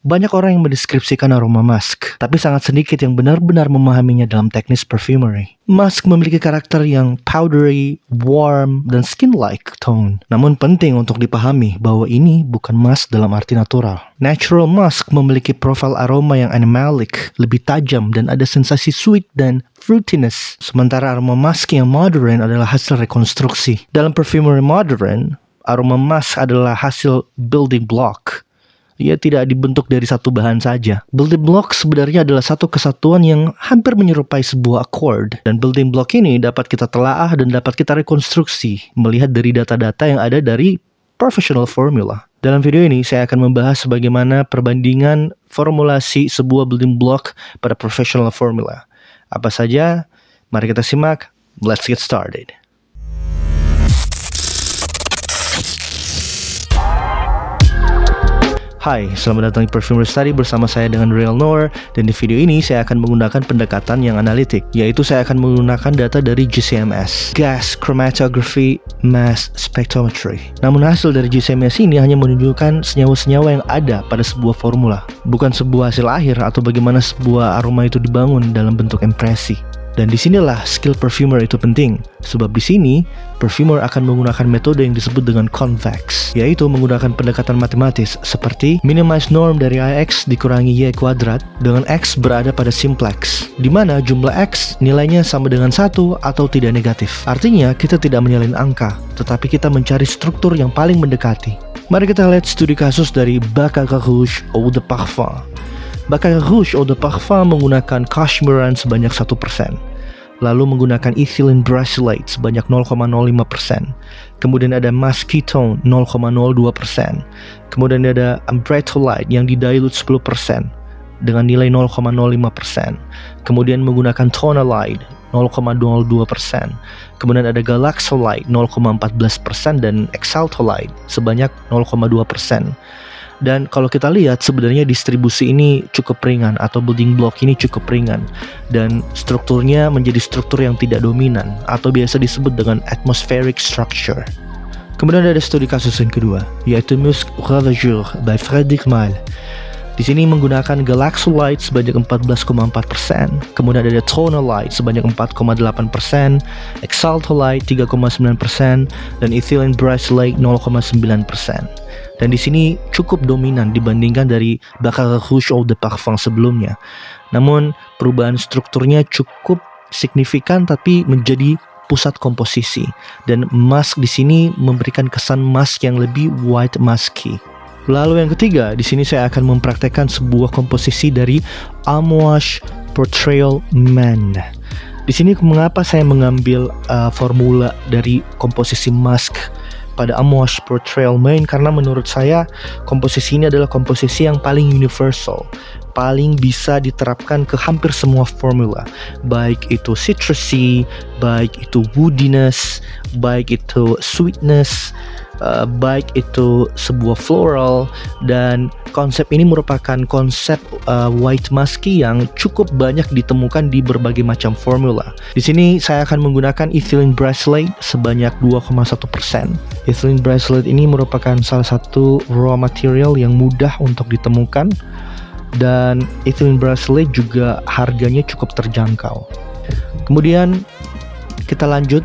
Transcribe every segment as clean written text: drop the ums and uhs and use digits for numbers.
Banyak orang yang mendeskripsikan aroma musk, tapi sangat sedikit yang benar-benar memahaminya dalam teknis perfumery. Musk memiliki karakter yang powdery, warm, dan skin-like tone. Namun penting untuk dipahami bahwa ini bukan musk dalam arti natural. Natural musk memiliki profil aroma yang animalic, lebih tajam, dan ada sensasi sweet dan fruitiness. Sementara aroma musk yang modern adalah hasil rekonstruksi. Dalam perfumery modern, aroma musk adalah hasil building block. Ia tidak dibentuk dari satu bahan saja. Building block sebenarnya adalah satu kesatuan yang hampir menyerupai sebuah accord. Dan building block ini dapat kita telaah dan dapat kita rekonstruksi melihat dari data-data yang ada dari professional formula. Dalam video ini saya akan membahas bagaimana perbandingan formulasi sebuah building block pada professional formula. Apa saja? Mari kita simak. Let's get started. Hai, selamat datang di Perfumery Study bersama saya dengan Real Noor. Dan di video ini saya akan menggunakan pendekatan yang analitik, yaitu saya akan menggunakan data dari GCMS, Gas Chromatography Mass Spectrometry. Namun hasil dari GCMS ini hanya menunjukkan senyawa-senyawa yang ada pada sebuah formula, bukan sebuah hasil akhir atau bagaimana sebuah aroma itu dibangun dalam bentuk impresi. Dan disinilah skill perfumer itu penting, sebab di sini perfumer akan menggunakan metode yang disebut dengan convex, yaitu menggunakan pendekatan matematis seperti minimize norm dari Ix dikurangi Y kuadrat dengan X berada pada simplex, di mana jumlah X nilainya sama dengan 1 atau tidak negatif. Artinya kita tidak menyalin angka, tetapi kita mencari struktur yang paling mendekati. Mari kita lihat studi kasus dari Baccarat Rouge Eau de Parfum. Baccarat Rouge Eau de Parfum menggunakan cashmeran sebanyak 1%, lalu menggunakan ethylene brassylate sebanyak 0,05%, kemudian ada musk ketone 0,02%, kemudian ada ambretolite yang didilute 10% dengan nilai 0,05%, kemudian menggunakan tonalide 0,02%, kemudian ada galaxolide 0,14% dan exaltolide sebanyak 0,2%. Dan kalau kita lihat sebenarnya distribusi ini cukup ringan atau building block ini cukup ringan, dan strukturnya menjadi struktur yang tidak dominan atau biasa disebut dengan atmospheric structure. Kemudian ada studi kasus yang kedua, yaitu Musc Ravageur by Frédéric Malle. Di sini menggunakan galaxolide sebanyak 14,4%, kemudian ada tonalide sebanyak 4,8%, exaltolide 3,9%, dan ethylene brassylate 0,9%. Dan di sini cukup dominan dibandingkan dari Baccarat Rouge Eau de Parfum sebelumnya. Namun perubahan strukturnya cukup signifikan tapi menjadi pusat komposisi. Dan musk di sini memberikan kesan musk yang lebih white musky. Lalu yang ketiga, di sini saya akan mempraktekkan sebuah komposisi dari Amouage Portrayal Man. Di sini mengapa saya mengambil formula dari komposisi musk pada Amouage Portrayal Man, karena menurut saya komposisi ini adalah komposisi yang paling universal, paling bisa diterapkan ke hampir semua formula, baik itu citrusy, baik itu woodiness, baik itu sweetness, baik itu sebuah floral. Dan konsep ini merupakan konsep white musky yang cukup banyak ditemukan di berbagai macam formula. Di sini saya akan menggunakan ethylene brassylate sebanyak 2,1%. Ethylene brassylate ini merupakan salah satu raw material yang mudah untuk ditemukan, dan ethylene brassylate juga harganya cukup terjangkau. Kemudian kita lanjut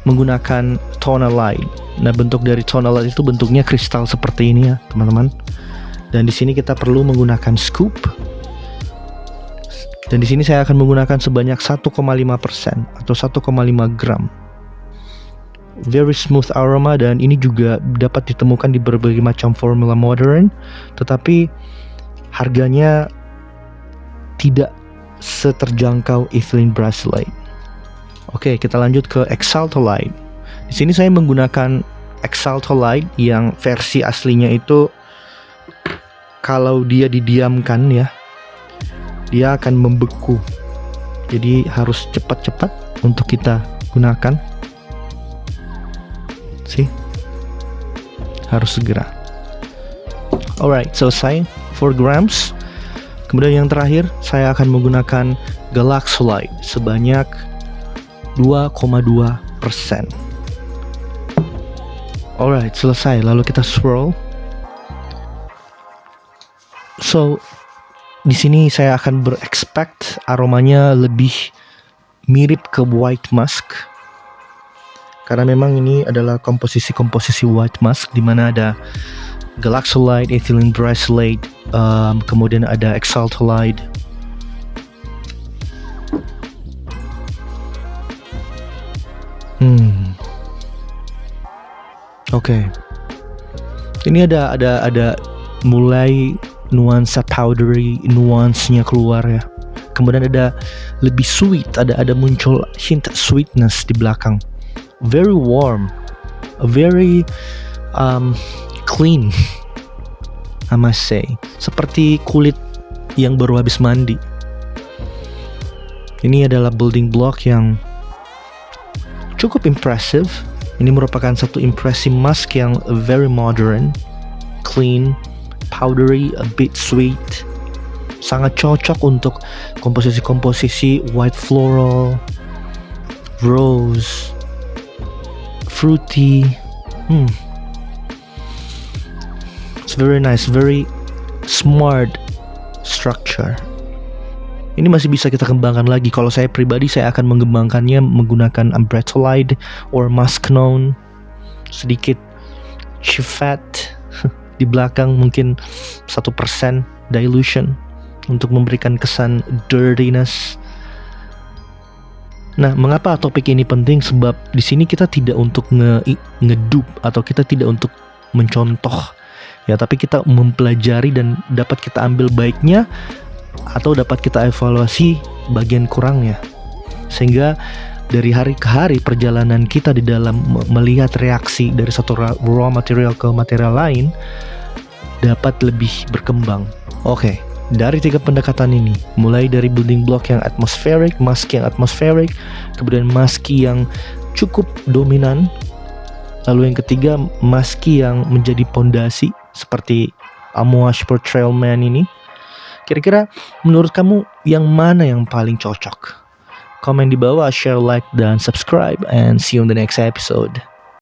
menggunakan tonalide. Nah, bentuk dari tonalide itu bentuknya kristal seperti ini ya, teman-teman. Dan di sini kita perlu menggunakan scoop. Dan di sini saya akan menggunakan sebanyak 1,5% atau 1,5 gram. Very smooth aroma, dan ini juga dapat ditemukan di berbagai macam formula modern, tetapi harganya tidak seterjangkau ethylene brassylate. Oke, kita lanjut ke exaltolide. Di sini saya menggunakan exaltolide yang versi aslinya itu kalau dia didiamkan ya, dia akan membeku. Jadi harus cepat-cepat untuk kita gunakan. Harus segera. Alright, selesai 4 grams. Kemudian yang terakhir saya akan menggunakan galaxolide sebanyak 2,2%. Alright, selesai. Lalu kita swirl So di sini saya akan berexpect aromanya lebih mirip ke white musk. Karena memang ini adalah komposisi white musk di mana ada galaxolide, ethylene brassylate, kemudian ada exaltolide. Oke. Ini ada mulai nuansa powdery, nuansnya keluar ya. Kemudian ada lebih sweet, ada muncul hint sweetness di belakang. Very warm, very clean, I must say. Seperti kulit yang baru habis mandi. Ini adalah building block yang cukup impressive. Ini merupakan satu impresi musk yang very modern, clean, powdery, a bit sweet. Sangat cocok untuk komposisi-komposisi white floral, rose, fruity. It's very nice, very smart structure. Ini masih bisa kita kembangkan lagi. Kalau saya pribadi, saya akan mengembangkannya menggunakan ambratolide or muscnone, sedikit civet di belakang, mungkin 1% dilution untuk memberikan kesan dirtiness. Nah, mengapa topik ini penting? Sebab di sini kita tidak untuk ngedup atau kita tidak untuk mencontoh ya, tapi kita mempelajari dan dapat kita ambil baiknya atau dapat kita evaluasi bagian kurangnya, sehingga dari hari ke hari perjalanan kita di dalam melihat reaksi dari satu raw material ke material lain dapat lebih berkembang. Oke. Dari 3 pendekatan ini, mulai dari building block yang atmospheric, musky yang atmospheric, kemudian musky yang cukup dominan, lalu yang ketiga musky yang menjadi pondasi seperti Amouage Portrayal Man ini. Kira-kira menurut kamu yang mana yang paling cocok? Komen di bawah, share, like, dan subscribe, and see you on the next episode.